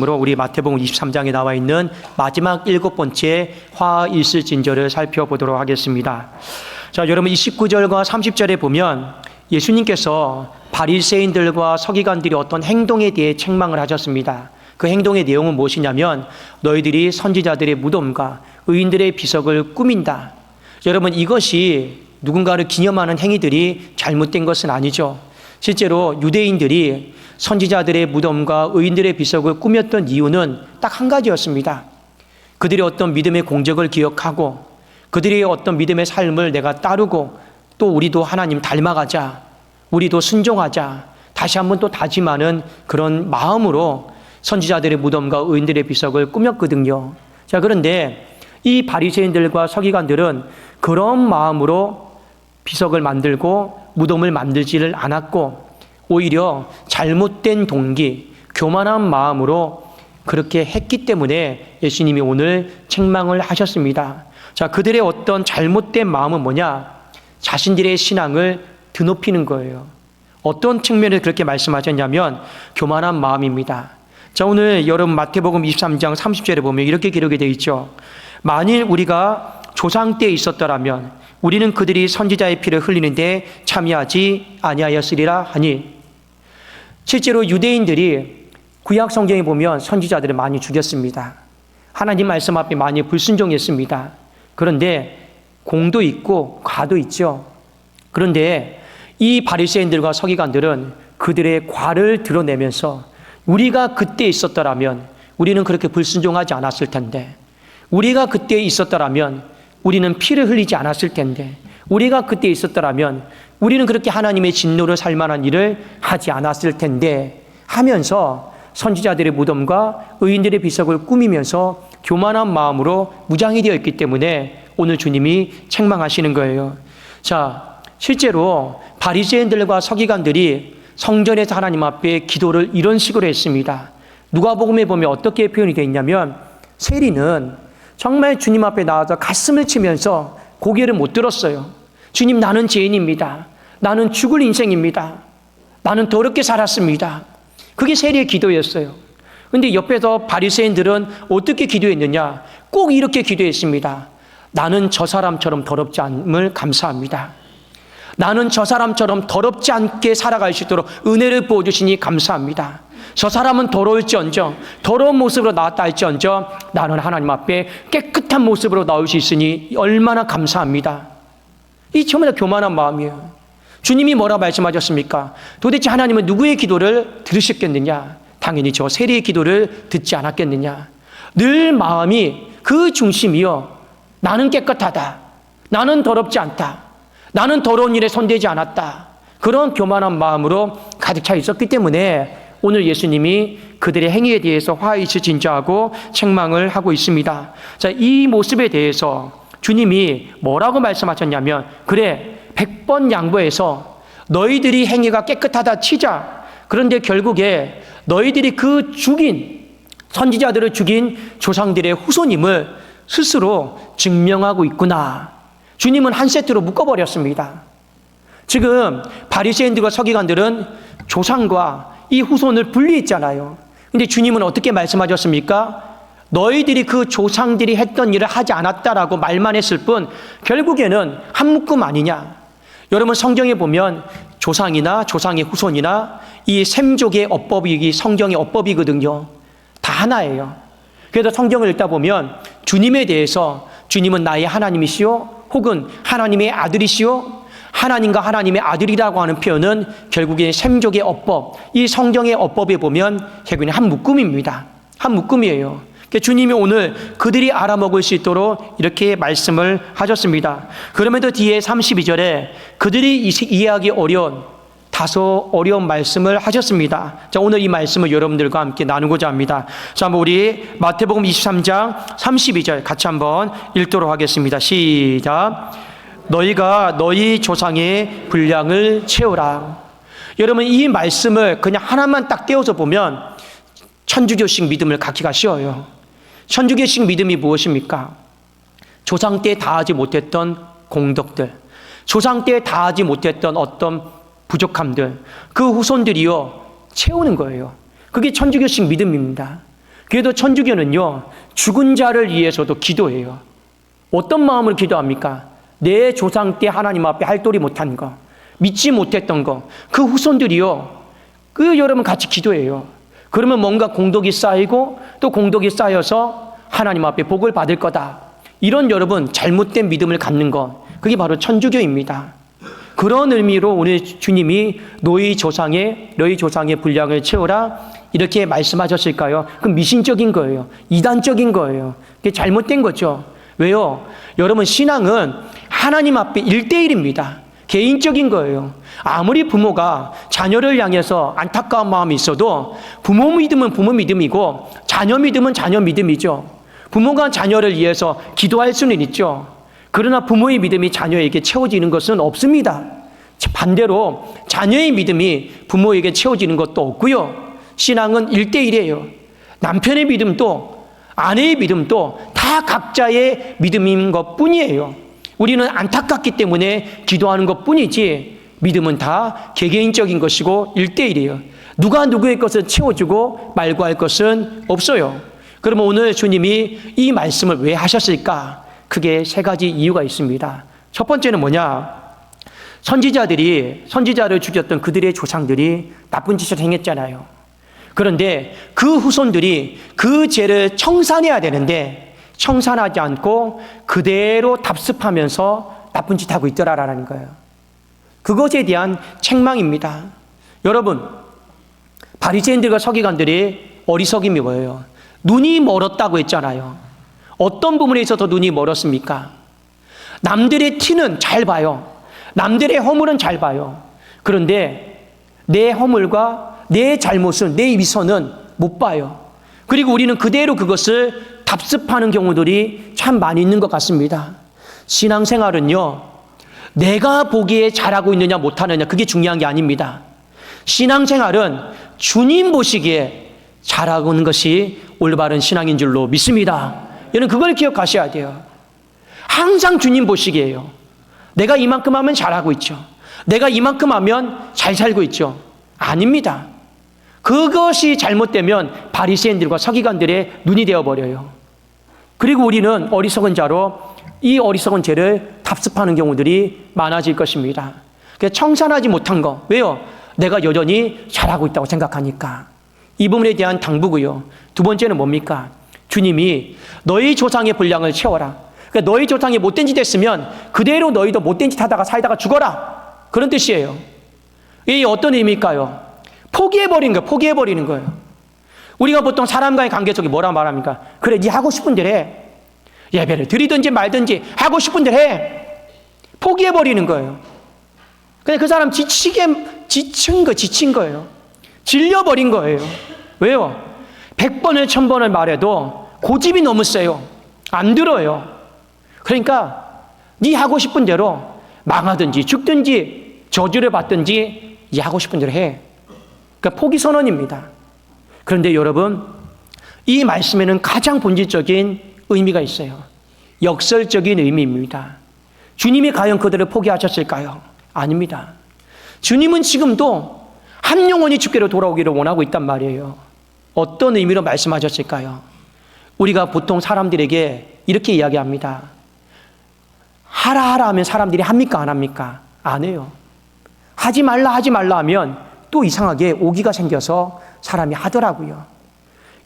으로 우리 마태복음 23장에 나와 있는 마지막 7번째 화일슬진저를 살펴보도록 하겠습니다. 자, 여러분 29절과 30절에 보면 예수님께서 바리새인들과 서기관들이 어떤 행동에 대해 책망을 하셨습니다. 그 행동의 내용은 무엇이냐면 너희들이 선지자들의 무덤과 의인들의 비석을 꾸민다. 여러분, 이것이 누군가를 기념하는 행위들이 잘못된 것은 아니죠. 실제로 유대인들이 선지자들의 무덤과 의인들의 비석을 꾸몄던 이유는 딱 한 가지였습니다. 그들의 어떤 믿음의 공적을 기억하고 그들의 어떤 믿음의 삶을 내가 따르고 또 우리도 하나님 닮아가자, 우리도 순종하자, 다시 한번 또 다짐하는 그런 마음으로 선지자들의 무덤과 의인들의 비석을 꾸몄거든요. 자, 그런데 이 바리새인들과 서기관들은 그런 마음으로 비석을 만들고 무덤을 만들지를 않았고 오히려 잘못된 동기, 교만한 마음으로 그렇게 했기 때문에 예수님이 오늘 책망을 하셨습니다. 자, 그들의 어떤 잘못된 마음은 뭐냐? 자신들의 신앙을 드높이는 거예요. 어떤 측면에서 그렇게 말씀하셨냐면 교만한 마음입니다. 자, 오늘 여러분 마태복음 23장 30절에 보면 이렇게 기록이 되어 있죠. 만일 우리가 조상 때에 있었더라면 우리는 그들이 선지자의 피를 흘리는데 참여하지 아니하였으리라 하니. 실제로 유대인들이 구약 성경에 보면 선지자들을 많이 죽였습니다. 하나님 말씀 앞에 많이 불순종했습니다. 그런데 공도 있고 과도 있죠. 그런데 이 바리새인들과 서기관들은 그들의 과를 드러내면서 우리가 그때 있었더라면 우리는 그렇게 불순종하지 않았을 텐데, 우리가 그때 있었더라면 우리는 피를 흘리지 않았을 텐데, 우리가 그때 있었더라면 우리는 그렇게 하나님의 진노를 살 만한 일을 하지 않았을 텐데 하면서 선지자들의 무덤과 의인들의 비석을 꾸미면서 교만한 마음으로 무장이 되어 있기 때문에 오늘 주님이 책망하시는 거예요. 자, 실제로 바리새인들과 서기관들이 성전에서 하나님 앞에 기도를 이런 식으로 했습니다. 누가복음에 보면 어떻게 표현이 되어 있냐면 세리는 정말 주님 앞에 나와서 가슴을 치면서 고개를 못 들었어요. 주님, 나는 죄인입니다. 나는 죽을 인생입니다. 나는 더럽게 살았습니다. 그게 세리의 기도였어요. 그런데 옆에서 바리새인들은 어떻게 기도했느냐? 꼭 이렇게 기도했습니다. 나는 저 사람처럼 더럽지 않음을 감사합니다. 나는 저 사람처럼 더럽지 않게 살아갈 수 있도록 은혜를 부어주시니 감사합니다. 저 사람은 더러울지언정, 더러운 모습으로 나왔다 할지언정 나는 하나님 앞에 깨끗한 모습으로 나올 수 있으니 얼마나 감사합니다. 이 전부 다 교만한 마음이에요. 주님이 뭐라 말씀하셨습니까? 도대체 하나님은 누구의 기도를 들으셨겠느냐? 당연히 저 세리의 기도를 듣지 않았겠느냐? 늘 마음이 그 중심이요, 나는 깨끗하다, 나는 더럽지 않다, 나는 더러운 일에 손대지 않았다, 그런 교만한 마음으로 가득 차 있었기 때문에 오늘 예수님이 그들의 행위에 대해서 화이치 진저하고 책망을 하고 있습니다. 자, 이 모습에 대해서 주님이 뭐라고 말씀하셨냐면, 그래, 100번 양보해서 너희들이 행위가 깨끗하다 치자. 그런데 결국에 너희들이 그 죽인, 선지자들을 죽인 조상들의 후손임을 스스로 증명하고 있구나. 주님은 한 세트로 묶어버렸습니다. 지금 바리새인들과 서기관들은 조상과 이 후손을 분리했잖아요. 근데 주님은 어떻게 말씀하셨습니까? 너희들이 그 조상들이 했던 일을 하지 않았다라고 말만 했을 뿐 결국에는 한 묶음 아니냐. 여러분, 성경에 보면 조상이나 조상의 후손이나 이 셈족의 어법이 성경의 어법이거든요. 다 하나예요. 그래서 성경을 읽다 보면 주님에 대해서 주님은 나의 하나님이시오, 혹은 하나님의 아들이시오, 하나님과 하나님의 아들이라고 하는 표현은 결국에 셈족의 어법, 이 성경의 어법에 보면 결국에는 한 묶음입니다. 한 묶음이에요. 주님이 오늘 그들이 알아먹을 수 있도록 이렇게 말씀을 하셨습니다. 그러면서 뒤에 32절에 그들이 이해하기 어려운 다소 어려운 말씀을 하셨습니다. 자, 오늘 이 말씀을 여러분들과 함께 나누고자 합니다. 자, 한번 우리 마태복음 23장 32절 같이 한번 읽도록 하겠습니다. 시작. 너희가 너희 조상의 분량을 채우라. 여러분, 이 말씀을 그냥 하나만 딱 떼어서 보면 천주교식 믿음을 갖기가 쉬워요. 천주교식 믿음이 무엇입니까? 조상 때 다하지 못했던 공덕들, 조상 때 다하지 못했던 어떤 부족함들, 그 후손들이요 채우는 거예요. 그게 천주교식 믿음입니다. 그래도 천주교는요, 죽은 자를 위해서도 기도해요. 어떤 마음으로 기도합니까? 내 조상 때 하나님 앞에 할도리 못한 거, 믿지 못했던 거, 그 후손들이요, 여러분 같이 기도해요. 그러면 뭔가 공덕이 쌓이고 또 공덕이 쌓여서 하나님 앞에 복을 받을 거다. 이런 여러분 잘못된 믿음을 갖는 것, 그게 바로 천주교입니다. 그런 의미로 오늘 주님이 너희 조상의 분량을 채워라 이렇게 말씀하셨을까요? 그건 미신적인 거예요. 이단적인 거예요. 그게 잘못된 거죠. 왜요? 여러분, 신앙은 하나님 앞에 1대1입니다. 개인적인 거예요. 아무리 부모가 자녀를 향해서 안타까운 마음이 있어도 부모 믿음은 부모 믿음이고 자녀 믿음은 자녀 믿음이죠. 부모가 자녀를 위해서 기도할 수는 있죠. 그러나 부모의 믿음이 자녀에게 채워지는 것은 없습니다. 반대로 자녀의 믿음이 부모에게 채워지는 것도 없고요. 신앙은 1대1이에요. 남편의 믿음도 아내의 믿음도 다 각자의 믿음인 것뿐이에요. 우리는 안타깝기 때문에 기도하는 것뿐이지 믿음은 다 개개인적인 것이고 1대1이에요. 누가 누구의 것을 채워주고 말고 할 것은 없어요. 그러면 오늘 주님이 이 말씀을 왜 하셨을까? 크게 3가지 이유가 있습니다. 첫 번째는 뭐냐? 선지자를 죽였던 그들의 조상들이 나쁜 짓을 행했잖아요. 그런데 그 후손들이 그 죄를 청산해야 되는데 청산하지 않고 그대로 답습하면서 나쁜 짓 하고 있더라라는 거예요. 그것에 대한 책망입니다. 여러분, 바리새인들과 서기관들의 어리석임이 뭐예요? 눈이 멀었다고 했잖아요. 어떤 부분에 있어서 눈이 멀었습니까? 남들의 티는 잘 봐요. 남들의 허물은 잘 봐요. 그런데 내 허물과 내 잘못은, 내 위선은 못 봐요. 그리고 우리는 그대로 그것을 답습하는 경우들이 참 많이 있는 것 같습니다. 신앙생활은요, 내가 보기에 잘하고 있느냐 못하느냐 그게 중요한 게 아닙니다. 신앙생활은 주님 보시기에 잘하고 있는 것이 올바른 신앙인 줄로 믿습니다. 여러분 그걸 기억하셔야 돼요. 항상 주님 보시기에요. 내가 이만큼 하면 잘하고 있죠. 내가 이만큼 하면 잘 살고 있죠. 아닙니다. 그것이 잘못되면 바리새인들과 서기관들의 눈이 되어버려요. 그리고 우리는 어리석은 자로 이 어리석은 죄를 답습하는 경우들이 많아질 것입니다. 그래서 청산하지 못한 거. 왜요? 내가 여전히 잘하고 있다고 생각하니까. 이 부분에 대한 당부고요. 두 번째는 뭡니까? 주님이 너희 조상의 분량을 채워라. 그러니까 너희 조상이 못된 짓 했으면 그대로 너희도 못된 짓 하다가 살다가 죽어라. 그런 뜻이에요. 이 어떤 의미일까요? 포기해버리는 거예요. 포기해버리는 거예요. 우리가 보통 사람과의 관계 속에 뭐라 말합니까? 그래, 네 하고 싶은 대로 해. 예배를 드리든지 말든지 하고 싶은 대로 해. 포기해버리는 거예요. 근데 그 사람 지친 거예요. 질려버린 거예요. 왜요? 100번을 1000번을 말해도 고집이 너무 세요. 안 들어요. 그러니까 네 하고 싶은 대로 망하든지 죽든지 저주를 받든지 네 하고 싶은 대로 해. 그러니까 포기 선언입니다. 그런데 여러분, 이 말씀에는 가장 본질적인 의미가 있어요. 역설적인 의미입니다. 주님이 과연 그들을 포기하셨을까요? 아닙니다. 주님은 지금도 한 영혼이 주께로 돌아오기를 원하고 있단 말이에요. 어떤 의미로 말씀하셨을까요? 우리가 보통 사람들에게 이렇게 이야기합니다. 하라 하면 사람들이 합니까? 안 합니까? 안 해요. 하지 말라 하면 또 이상하게 오기가 생겨서 사람이 하더라고요.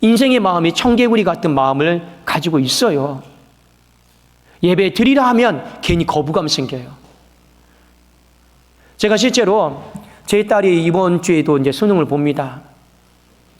인생의 마음이 청개구리 같은 마음을 가지고 있어요. 예배 드리라 하면 괜히 거부감 생겨요. 제가 실제로 제 딸이 이번 주에도 이제 수능을 봅니다.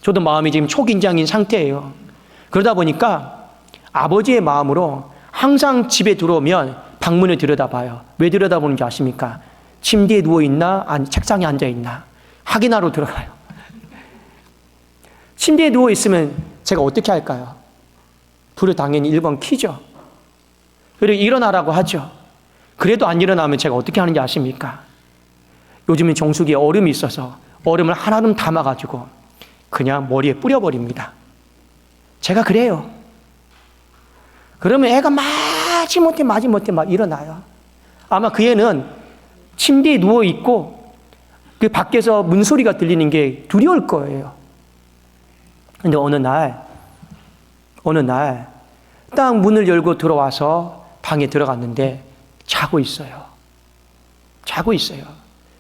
저도 마음이 지금 초긴장인 상태예요. 그러다 보니까 아버지의 마음으로 항상 집에 들어오면 방문을 들여다봐요. 왜 들여다보는지 아십니까? 침대에 누워있나? 아니, 책상에 앉아있나? 확인하러 들어가요. 침대에 누워있으면 제가 어떻게 할까요? 불을 당연히 1번 켜죠. 그리고 일어나라고 하죠. 그래도 안 일어나면 제가 어떻게 하는지 아십니까? 요즘은 정수기에 얼음이 있어서 얼음을 하나름 담아가지고 그냥 머리에 뿌려버립니다. 제가 그래요. 그러면 애가 마지못해 막 일어나요. 아마 그 애는 침대에 누워있고 그 밖에서 문소리가 들리는 게 두려울 거예요. 근데 어느 날 어느 날 딱 문을 열고 들어와서 방에 들어갔는데 자고 있어요. 자고 있어요.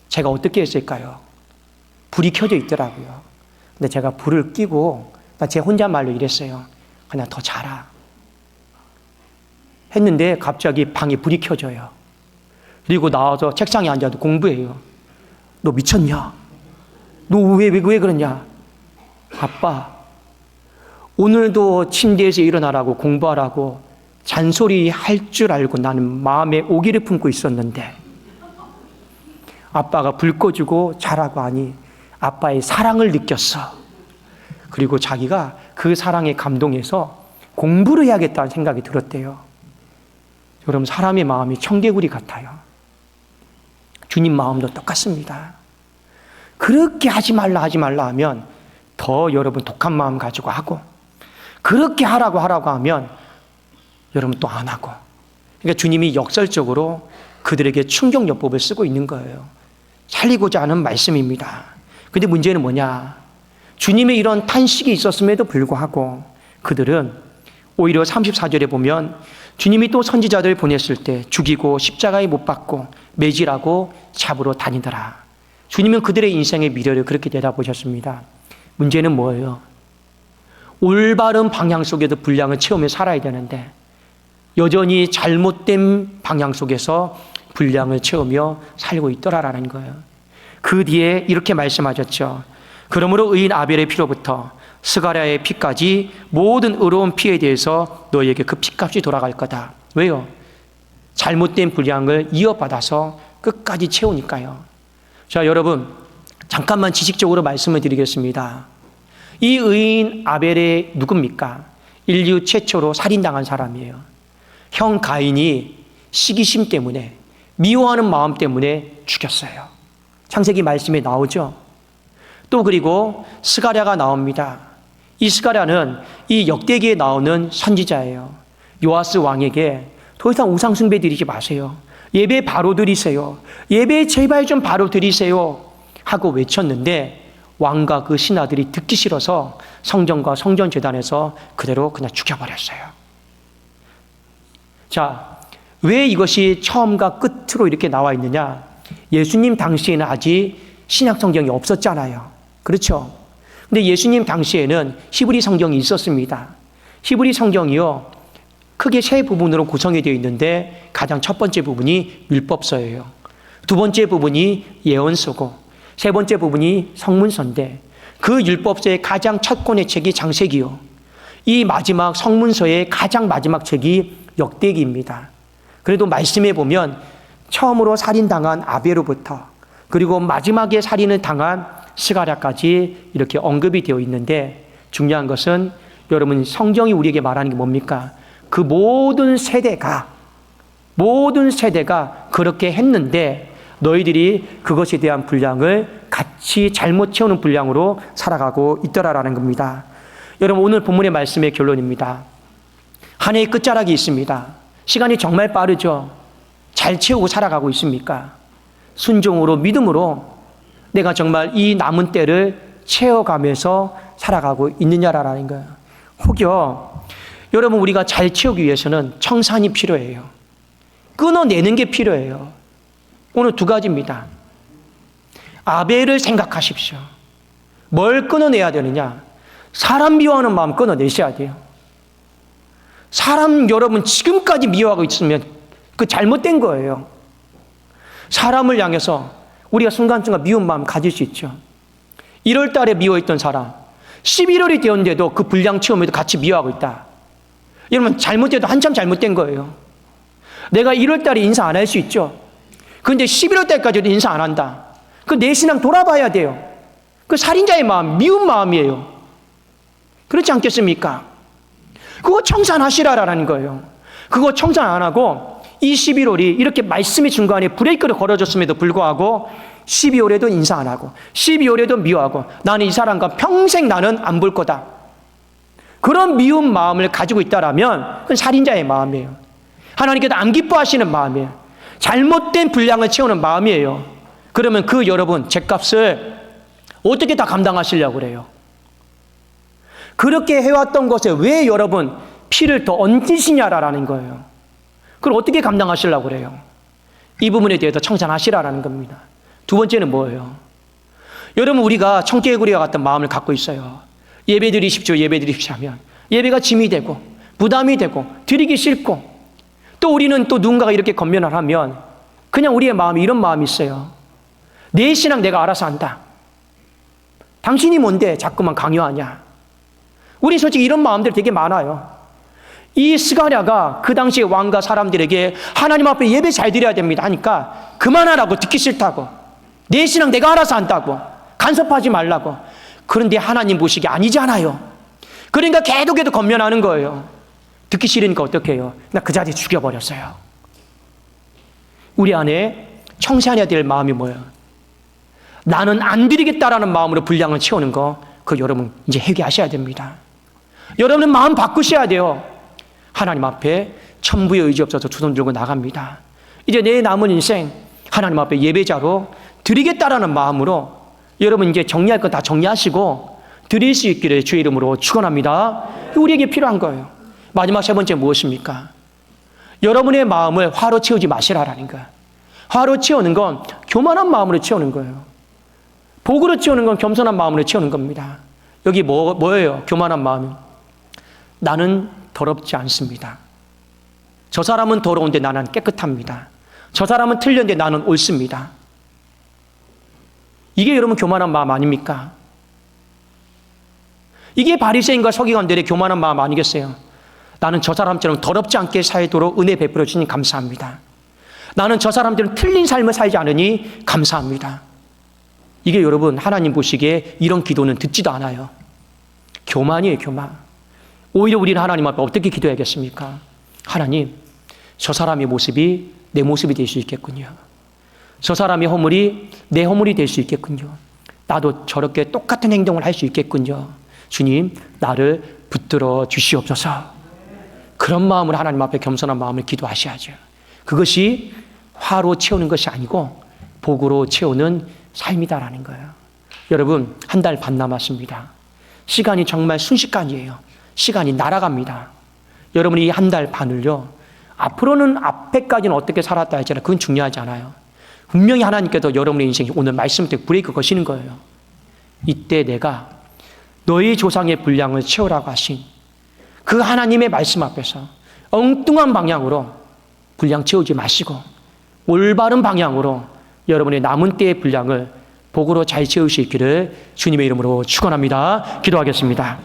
제가 어떻게 했을까요? 불이 켜져 있더라고요. 근데 제가 불을 끄고 제 혼잣말로 이랬어요. 그냥 더 자라. 했는데 갑자기 방에 불이 켜져요. 그리고 나와서 책상에 앉아도 공부해요. 너 미쳤냐? 너 왜 그러냐? 아빠, 오늘도 침대에서 일어나라고 공부하라고 잔소리 할 줄 알고 나는 마음에 오기를 품고 있었는데 아빠가 불 꺼주고 자라고 하니 아빠의 사랑을 느꼈어. 그리고 자기가 그 사랑에 감동해서 공부를 해야겠다는 생각이 들었대요. 여러분, 사람의 마음이 청개구리 같아요. 주님 마음도 똑같습니다. 그렇게 하지 말라 하면 더 여러분 독한 마음 가지고 하고, 그렇게 하라고 하면 여러분 또 안 하고. 그러니까 주님이 역설적으로 그들에게 충격요법을 쓰고 있는 거예요. 살리고자 하는 말씀입니다. 근데 문제는 뭐냐? 주님의 이런 탄식이 있었음에도 불구하고 그들은 오히려 34절에 보면 주님이 또 선지자들 보냈을 때 죽이고 십자가에 못 박고 매질하고 잡으러 다니더라. 주님은 그들의 인생의 미래를 그렇게 내다보셨습니다. 문제는 뭐예요? 올바른 방향 속에도 분량을 채우며 살아야 되는데 여전히 잘못된 방향 속에서 분량을 채우며 살고 있더라라는 거예요. 그 뒤에 이렇게 말씀하셨죠. 그러므로 의인 아벨의 피로부터 스가랴의 피까지 모든 의로운 피에 대해서 너희에게 그 피값이 돌아갈 거다. 왜요? 잘못된 분량을 이어받아서 끝까지 채우니까요. 자, 여러분, 잠깐만 지식적으로 말씀을 드리겠습니다. 이 의인 아벨의 누굽니까? 인류 최초로 살인당한 사람이에요. 형 가인이 시기심 때문에, 미워하는 마음 때문에 죽였어요. 창세기 말씀에 나오죠. 또 그리고 스가랴가 나옵니다. 이 스가랴는 이 역대기에 나오는 선지자예요. 요아스 왕에게 더 이상 우상 숭배 드리지 마세요. 예배 바로 드리세요. 예배 제발 좀 바로 드리세요. 하고 외쳤는데 왕과 그 신하들이 듣기 싫어서 성전과 성전제단에서 그대로 그냥 죽여버렸어요. 자, 왜 이것이 처음과 끝으로 이렇게 나와 있느냐? 예수님 당시에는 아직 신약 성경이 없었잖아요. 그렇죠? 근데 예수님 당시에는 히브리 성경이 있었습니다. 히브리 성경이요, 크게 세 부분으로 구성이 되어 있는데 가장 첫 번째 부분이 율법서예요. 두 번째 부분이 예언서고 세 번째 부분이 성문서인데 그 율법서의 가장 첫 권의 책이 창세기요. 이 마지막 성문서의 가장 마지막 책이 역대기입니다. 그래도 말씀해 보면 처음으로 살인당한 아벨로부터 그리고 마지막에 살인을 당한 스가랴까지 이렇게 언급이 되어 있는데 중요한 것은 여러분 성경이 우리에게 말하는 게 뭡니까? 그 모든 세대가 그렇게 했는데 너희들이 그것에 대한 분량을 같이 잘못 채우는 분량으로 살아가고 있더라라는 겁니다. 여러분 오늘 본문의 말씀의 결론입니다. 한 해의 끝자락이 있습니다. 시간이 정말 빠르죠. 잘 채우고 살아가고 있습니까? 순종으로 믿음으로 내가 정말 이 남은 때를 채워가면서 살아가고 있느냐라는 거예요. 혹여 여러분 우리가 잘 채우기 위해서는 청산이 필요해요. 끊어내는 게 필요해요. 오늘 두 가지입니다. 아벨을 생각하십시오. 뭘 끊어내야 되느냐? 사람 미워하는 마음 끊어내셔야 돼요. 사람 여러분 지금까지 미워하고 있으면 그 잘못된 거예요. 사람을 향해서 우리가 순간순간 미운 마음 가질 수 있죠. 1월 달에 미워했던 사람 11월이 되었는데도 그 분량 채우면서 같이 미워하고 있다. 여러분 잘못해도 한참 잘못된 거예요. 내가 1월 달에 인사 안 할 수 있죠. 그런데 11월 달까지도 인사 안 한다. 그 내 신앙 돌아봐야 돼요. 그 살인자의 마음, 미운 마음이에요. 그렇지 않겠습니까? 그거 청산하시라라는 거예요. 그거 청산 안 하고 이 11월이 이렇게 말씀의 중간에 브레이크를 걸어줬음에도 불구하고 12월에도 인사 안 하고 12월에도 미워하고 나는 이 사람과 평생 나는 안 볼 거다. 그런 미운 마음을 가지고 있다라면 그건 살인자의 마음이에요. 하나님께서 안 기뻐하시는 마음이에요. 잘못된 분량을 채우는 마음이에요. 그러면 그 여러분 죄값을 어떻게 다 감당하시려고 그래요? 그렇게 해왔던 것에 왜 여러분 피를 더 얹으시냐라는 거예요. 그걸 어떻게 감당하시려고 그래요? 이 부분에 대해서 청산하시라라는 겁니다. 두 번째는 뭐예요? 여러분, 우리가 청개구리와 같은 마음을 갖고 있어요. 예배 드리십시오, 예배 드리십시오 하면 예배가 짐이 되고 부담이 되고 드리기 싫고, 또 우리는 또 누군가가 이렇게 권면을 하면 그냥 우리의 마음이 이런 마음이 있어요. 내 신앙 내가 알아서 한다. 당신이 뭔데 자꾸만 강요하냐. 우리 솔직히 이런 마음들 되게 많아요. 이 스가랴가 그 당시의 왕과 사람들에게 하나님 앞에 예배 잘 드려야 됩니다 하니까 그만하라고, 듣기 싫다고, 내 신앙 내가 알아서 한다고, 간섭하지 말라고. 그런데 하나님 보시기 아니잖아요. 그러니까 계속해서 권면하는 거예요. 듣기 싫으니까 어떻게 해요? 나 그 자리에 죽여버렸어요. 우리 안에 청산해야 될 마음이 뭐예요? 나는 안 드리겠다라는 마음으로 분량을 채우는 거, 그거 여러분 이제 회개하셔야 됩니다. 여러분은 마음 바꾸셔야 돼요. 하나님 앞에 천부의 의지 없어서 두 손 들고 나갑니다. 이제 내 남은 인생 하나님 앞에 예배자로 드리겠다라는 마음으로 여러분 이제 정리할 거 다 정리하시고 드릴 수 있기를 주의 이름으로 축원합니다. 우리에게 필요한 거예요. 마지막 세 번째 무엇입니까? 여러분의 마음을 화로 채우지 마시라라는 거예요. 화로 채우는 건 교만한 마음으로 채우는 거예요. 복으로 채우는 건 겸손한 마음으로 채우는 겁니다. 여기 뭐예요? 교만한 마음은 나는 더럽지 않습니다. 저 사람은 더러운데 나는 깨끗합니다. 저 사람은 틀렸는데 나는 옳습니다. 이게 여러분 교만한 마음 아닙니까? 이게 바리새인과 서기관들의 교만한 마음 아니겠어요? 나는 저 사람처럼 더럽지 않게 살도록 은혜 베풀어 주니 감사합니다. 나는 저 사람들은 틀린 삶을 살지 않으니 감사합니다. 이게 여러분 하나님 보시기에 이런 기도는 듣지도 않아요. 교만이에요, 교만. 오히려 우리는 하나님 앞에 어떻게 기도해야겠습니까? 하나님, 저 사람의 모습이 내 모습이 될 수 있겠군요. 저 사람의 허물이 내 허물이 될 수 있겠군요. 나도 저렇게 똑같은 행동을 할 수 있겠군요. 주님, 나를 붙들어 주시옵소서. 그런 마음으로 하나님 앞에 겸손한 마음을 기도하셔야죠. 그것이 화로 채우는 것이 아니고 복으로 채우는 삶이다라는 거예요. 여러분, 한 달 반 남았습니다. 시간이 정말 순식간이에요. 시간이 날아갑니다. 여러분이 이 한 달 반을요, 앞으로는 앞에까지는 어떻게 살았다 했잖아요. 그건 중요하지 않아요. 분명히 하나님께서 여러분의 인생에 오늘 말씀 때 브레이크 거시는 거예요. 이때 내가 너희 조상의 분량을 채우라고 하신 그 하나님의 말씀 앞에서 엉뚱한 방향으로 분량 채우지 마시고 올바른 방향으로 여러분의 남은 때의 분량을 복으로 잘 채울 수 있기를 주님의 이름으로 축원합니다. 기도하겠습니다.